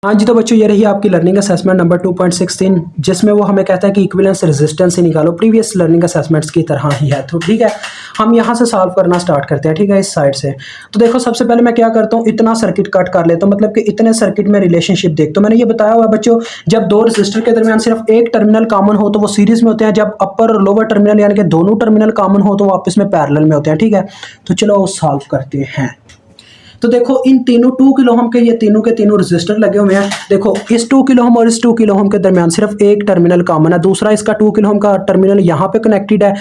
हाँ जी, तो बच्चों ये रही आपकी लर्निंग असेसमेंट नंबर 2.16 जिसमें वो हमें कहता है कि इक्विवेलेंस रेजिस्टेंस ही निकालो, प्रीवियस लर्निंग असेसमेंट्स की तरह ही है। तो ठीक है, हम यहाँ से सॉल्व करना स्टार्ट करते हैं। ठीक है, इस साइड से। तो देखो सबसे पहले मैं क्या करता हूँ, इतना सर्किट कट कर लेता हूँ, मतलब कि इतने सर्किट में रिलेशनशिप देखता हूँ। मैंने ये बताया हुआ है बच्चों, जब दो रजिस्टर के दरमियान सिर्फ एक टर्मिनल कॉमन हो तो वो सीरीज में होते हैं, जब अपर और लोअर टर्मिनल यानी कि दोनों टर्मिनल कॉमन हो तो वो आपस में पैरेलल में होते हैं। ठीक है, तो चलो सॉल्व करते हैं। तो देखो इन तीनों 2 किलो ओम के ये तीनों के तीनों रेजिस्टर लगे हुए हैं। देखो इस 2 किलो ओम और इस 2 किलो ओम के दरमियान सिर्फ एक टर्मिनल कॉमन है, दूसरा इसका 2 किलो ओम का टर्मिनल यहाँ पे कनेक्टेड है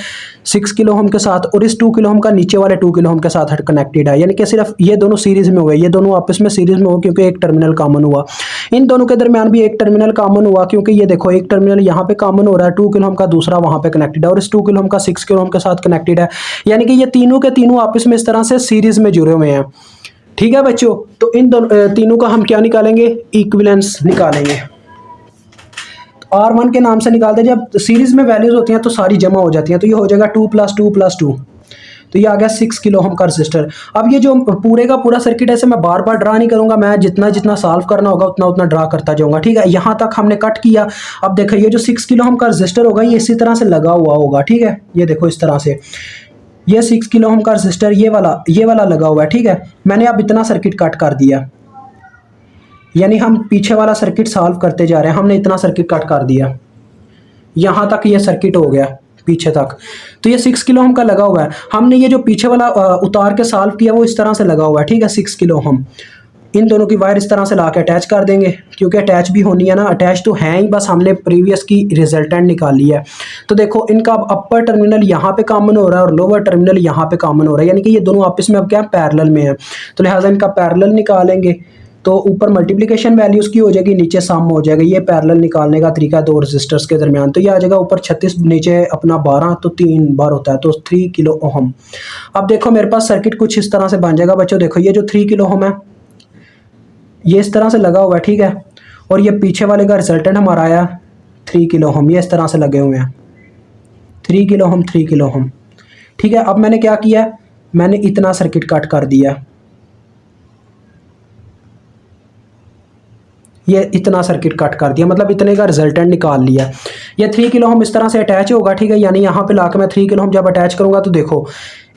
6 किलो ओम के साथ, और इस 2 किलो ओम का नीचे वाले 2 किलो ओम के साथ कनेक्टेड है, यानी कि सिर्फ ये दोनों सीरीज में हुए, ये दोनों आपस में सीरीज में हो क्योंकि एक टर्मिनल कॉमन हुआ। इन दोनों के दरमियान भी एक टर्मिनल कॉमन हुआ क्योंकि ये देखो एक टर्मिनल यहाँ पे कॉमन हो रहा है 2 किलो ओम का, दूसरा वहां पे कनेक्टेड है, और इस 2 किलो ओम का 6 किलो ओम के साथ कनेक्टेड है, यानी कि ये तीनों के तीनों आपस में इस तरह से सीरीज में जुड़े हुए हैं। ठीक है बच्चों, तो इन दोनों तीनों का हम क्या निकालेंगे, इक्विवेलेंस निकालेंगे। R1 के नाम से निकालते हैं, जब सीरीज में वैल्यूज होती हैं तो सारी जमा हो जाती हैं, तो ये हो जाएगा 2 + 2 + 2, तो ये आ गया 6 किलो ओम का रजिस्टर। अब ये जो पूरे का पूरा सर्किट ऐसे मैं बार बार ड्रा नहीं करूंगा, मैं जितना जितना सॉल्व करना होगा उतना उतना ड्रा करता जाऊंगा। ठीक है, यहाँ तक हमने कट किया। अब देखो ये जो 6 किलो ओम का रजिस्टर होगा ये इसी तरह से लगा हुआ होगा। ठीक है, ये देखो इस तरह से ये 6 किलो ओम का रजिस्टर ये वाला लगा हुआ है। ठीक है, मैंने अब इतना सर्किट कट कर दिया, यानी हम पीछे वाला सर्किट सॉल्व करते जा रहे हैं, हमने इतना सर्किट कट कर दिया, यहां तक ये सर्किट हो गया पीछे तक। तो ये 6 किलो ओम का लगा हुआ है, हमने ये जो पीछे वाला उतार के सॉल्व किया वो इस तरह से लगा हुआ है। ठीक है, 6 किलो ओम इन दोनों की वायर इस तरह से ला के अटैच कर देंगे, क्योंकि अटैच भी होनी है ना, अटैच तो है ही, बस हमने प्रीवियस की रिजल्टेंट निकाली है। तो देखो इनका अपर टर्मिनल यहाँ पे कॉमन हो रहा है और लोअर टर्मिनल यहाँ पे कॉमन हो रहा है, यानी कि ये दोनों आपस में अब क्या पैरेलल में है, तो लिहाजा इनका पैरेलल निकालेंगे। तो ऊपर मल्टीप्लिकेशन वैल्यूज की हो जाएगी, नीचे सम हो जाएगा। ये पैरेलल निकालने का तरीका दो रेजिस्टर्स के दरमियान, तो ये आ जाएगा ऊपर 36 नीचे अपना 12, तो 3 बार होता है, तो 3 किलो ओम। अब देखो मेरे पास सर्किट कुछ इस तरह से बन जाएगा बच्चों। देखो ये जो 3 किलो ओम है ये इस तरह से लगा हुआ है। ठीक है, और ये पीछे वाले का रिजल्टेंट हमारा आया 3 किलो ओम, ये इस तरह से लगे हुए हैं 3 किलो ओम 3 किलो ओम। ठीक है, अब मैंने क्या किया, मैंने इतना सर्किट कट कर दिया, ये इतना सर्किट कट कर दिया, मतलब इतने का रिजल्टेंट निकाल लिया। ये 3 किलो ओम इस तरह से अटैच होगा। ठीक है, यानी यहाँ पे लाकर मैं 3 किलो ओम जब अटैच करूंगा तो देखो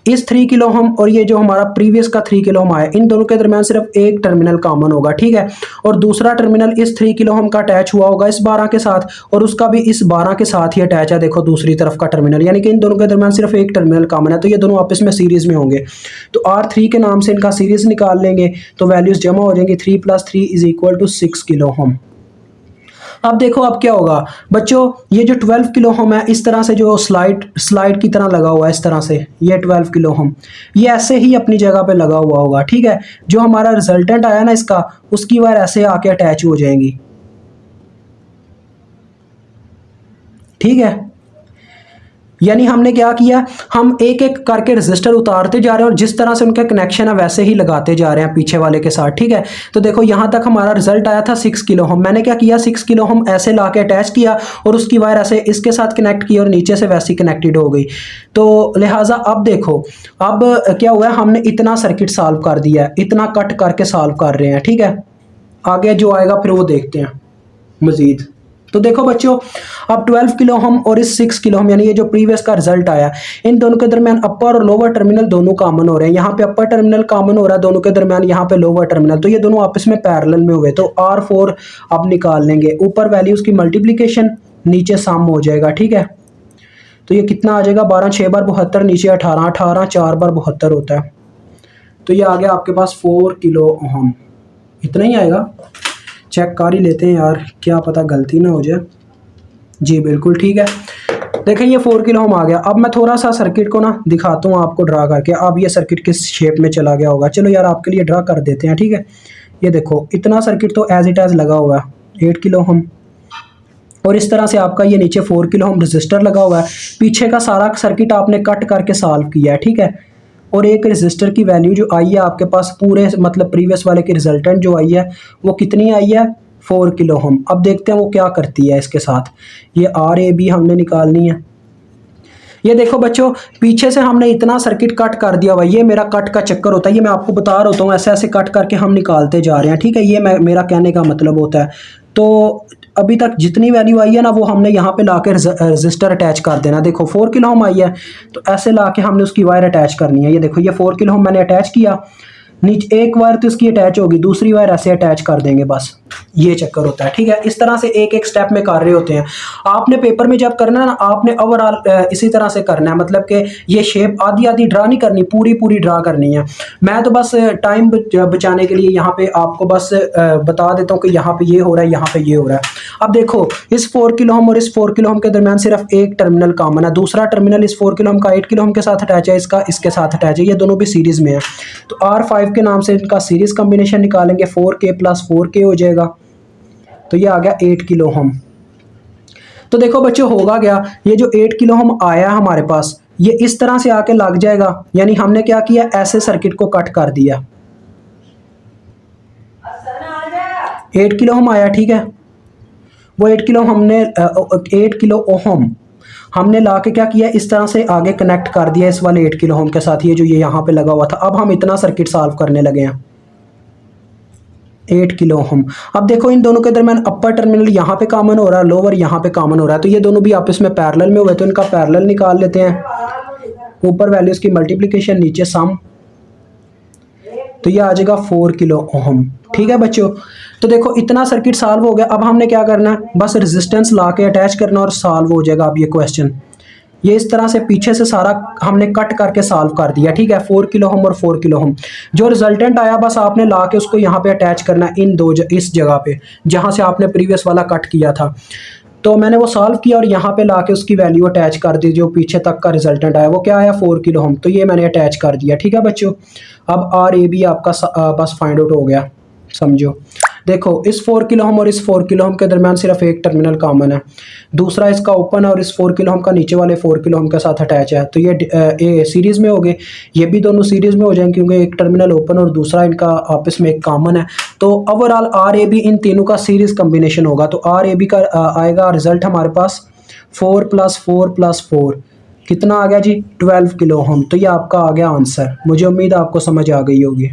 इस 3 किलो ओम और ये जो हमारा प्रीवियस का 3 किलो ओम आया, इन दोनों के दरमियान सिर्फ एक टर्मिनल कॉमन होगा। ठीक है, और दूसरा टर्मिनल इस 3 किलो ओम का अटैच हुआ होगा इस 12 के साथ, और उसका भी इस 12 के साथ ही अटैच है, देखो दूसरी तरफ का टर्मिनल, यानी कि इन दोनों के दरमियान सिर्फ एक टर्मिनल कॉमन है, तो ये दोनों आपस में सीरीज में होंगे। तो R3 के नाम से इनका सीरीज निकाल लेंगे, तो वैल्यूज जमा हो जाएंगी, 3 + 3 = 6 किलो ओम। अब देखो अब क्या होगा बच्चों, ये जो 12 किलो ओम है इस तरह से जो स्लाइड की तरह लगा हुआ है इस तरह से, ये 12 किलो ओम ये ऐसे ही अपनी जगह पे लगा हुआ होगा। ठीक है, जो हमारा रिजल्टेंट आया ना इसका, उसकी वायर ऐसे आके अटैच हो जाएंगी। ठीक है, यानी हमने क्या किया, हम एक एक करके रजिस्टर उतारते जा रहे हैं और जिस तरह से उनका कनेक्शन है वैसे ही लगाते जा रहे हैं पीछे वाले के साथ। ठीक है, तो देखो यहां तक हमारा रिजल्ट आया था 6 किलो ओम, मैंने क्या किया 6 किलो ओम ऐसे ला के अटैच किया और उसकी वायर ऐसे इसके साथ कनेक्ट की और नीचे से वैसी कनेक्टेड हो गई। तो लिहाजा अब देखो अब क्या हुआ है, हमने इतना सर्किट सॉल्व कर दिया है, इतना कट करके सॉल्व कर रहे हैं। ठीक है, आगे जो आएगा फिर वो देखते हैं मजीद। तो देखो बच्चों अब 12 किलो ओम और इस 6 किलो ओम, यानी ये जो प्रीवियस का रिजल्ट आया, इन दोनों के दरमियान अपर और लोअर टर्मिनल दोनों कॉमन हो रहे हैं। यहाँ पे अपर टर्मिनल कॉमन हो रहा है दोनों के दरमियान, यहाँ पे लोअर टर्मिनल, तो ये दोनों आपस में पैरेलल में हुए, तो R4 अब निकाल लेंगे। ऊपर वैल्यूज की मल्टीप्लीकेशन, नीचे सम हो जाएगा। ठीक है, तो ये कितना आ जाएगा, 12 6 बार 72, नीचे 18 18 4 बार 72 होता है, तो ये आ गया आपके पास 4 किलो ओम। इतना ही आएगा, चेक कर ही लेते हैं यार, क्या पता गलती ना हो जाए। जी बिल्कुल ठीक है, देखें ये 4 किलो ओम आ गया। अब मैं थोड़ा सा सर्किट को ना दिखाता हूँ आपको ड्रा करके, अब ये सर्किट किस शेप में चला गया होगा। चलो यार आपके लिए ड्रा कर देते हैं। ठीक है, ये देखो इतना सर्किट तो एज इट एज लगा हुआ है 8 किलो ओम, और इस तरह से आपका ये नीचे 4 किलो ओम रजिस्टर लगा हुआ है। पीछे का सारा सर्किट आपने कट करके सॉल्व किया है। ठीक है, और एक रजिस्टर की वैल्यू जो आई है आपके पास पूरे मतलब प्रीवियस वाले की रिजल्टेंट जो आई है वो कितनी आई है, 4 किलो ओम। अब देखते हैं वो क्या करती है इसके साथ। ये RAB हमने निकालनी है, ये देखो बच्चों, पीछे से हमने इतना सर्किट कट कर दिया हुआ, ये मेरा कट का चक्कर होता है, ये मैं आपको बता रहा होता हूँ, ऐसे ऐसे कट करके हम निकालते जा रहे हैं, ठीक है। ये मेरा कहने का मतलब होता है। तो अभी तक जितनी वैल्यू आई है ना, वो हमने यहाँ पे लाके रजिस्टर अटैच कर देना। देखो 4 किलो ओम आई है, तो ऐसे लाके हमने उसकी वायर अटैच करनी है। ये देखो, ये 4 किलो ओम मैंने अटैच किया, नीचे एक वायर तो इसकी अटैच होगी, दूसरी वायर ऐसे अटैच कर देंगे, बस ये चक्कर होता है, ठीक है। इस तरह से एक एक स्टेप में कर रहे होते हैं। आपने पेपर में जब करना है ना, आपने ओवरऑल इसी तरह से करना है, मतलब कि ये शेप आधी आधी ड्रा नहीं करनी, पूरी पूरी ड्रा करनी है। मैं तो बस टाइम बचाने के लिए यहाँ पे आपको बस बता देता हूँ कि यहाँ पे ये हो रहा है, यहाँ पे ये हो रहा है। अब देखो, इस 4 किलो ओम और इस 4 किलो ओम के दरमियान सिर्फ एक टर्मिनल कॉमन है, दूसरा टर्मिनल इस 4 किलो ओम का 8 किलो ओम के साथ अटैच है, इसका इसके साथ अटैच है, ये दोनों भी सीरीज में है। तो R5 के नाम से इनका सीरीज कॉम्बिनेशन निकालेंगे, 4K प्लस 4K हो जाएगा, तो ये आ गया 8 किलो ओम। तो देखो बच्चों, होगा क्या, ये जो 8 किलो ओम आया हमारे पास, ये इस तरह से आके लग जाएगा, यानी हमने क्या किया, ऐसे सर्किट को कट कर दिया। 8 किलो ओम आया, ठीक है। वो 8 किलो हमने 8 किलो ओम हमने ला के क्या किया, इस तरह से आगे कनेक्ट कर दिया इस वाले 8 किलो ओम के साथ, ये जो ये यहाँ पे लगा हुआ था। अब हम इतना सर्किट सॉल्व करने लगे हैं, 8 किलो ओम। अब देखो, इन दोनों के दरमियान अपर टर्मिनल यहाँ पे कॉमन हो रहा है, लोअर यहाँ पे कॉमन हो रहा है, तो ये दोनों भी आपस में पैरेलल में हुए, तो इनका पैरेलल निकाल लेते हैं। ऊपर वैल्यूज की मल्टीप्लिकेशन, नीचे सम, तो ये आ जाएगा 4 किलो ओम, ठीक है बच्चों। तो देखो, इतना सर्किट सॉल्व हो गया। अब हमने क्या करना है, बस रेजिस्टेंस ला के अटैच करना और सॉल्व हो जाएगा। अब ये क्वेश्चन, ये इस तरह से पीछे से सारा हमने कट करके सॉल्व कर दिया, ठीक है। 4 किलो ओम और 4 किलो ओम, जो रिजल्टेंट आया बस आपने ला के उसको यहाँ पे अटैच करना है, इन दो इस जगह पे जहाँ से आपने प्रीवियस वाला कट किया था। तो मैंने वो सॉल्व किया और यहाँ पे लाके उसकी वैल्यू अटैच कर दी, जो पीछे तक का रिजल्टेंट आया वो क्या आया, 4 किलो ओम, तो ये मैंने अटैच कर दिया, ठीक है बच्चों। अब RAB आपका बस फाइंड आउट हो गया, समझो। देखो, इस 4 किलो ओम और इस 4 किलो ओम के दरमियान सिर्फ एक टर्मिनल कॉमन है, दूसरा इसका ओपन है और इस 4 किलो ओम का नीचे वाले 4 किलो ओम के साथ अटैच है, तो ये सीरीज में हो गए, ये भी दोनों सीरीज में हो जाएंगे क्योंकि एक टर्मिनल ओपन और दूसरा इनका आपस में एक कॉमन है। तो ओवरऑल RAB इन तीनों का सीरीज कम्बिनेशन होगा, तो RAB का आएगा रिजल्ट हमारे पास 4 + 4 + 4 कितना आ गया जी, 12 किलो ओम। तो ये आपका आ गया आंसर। मुझे उम्मीद है आपको समझ आ गई होगी।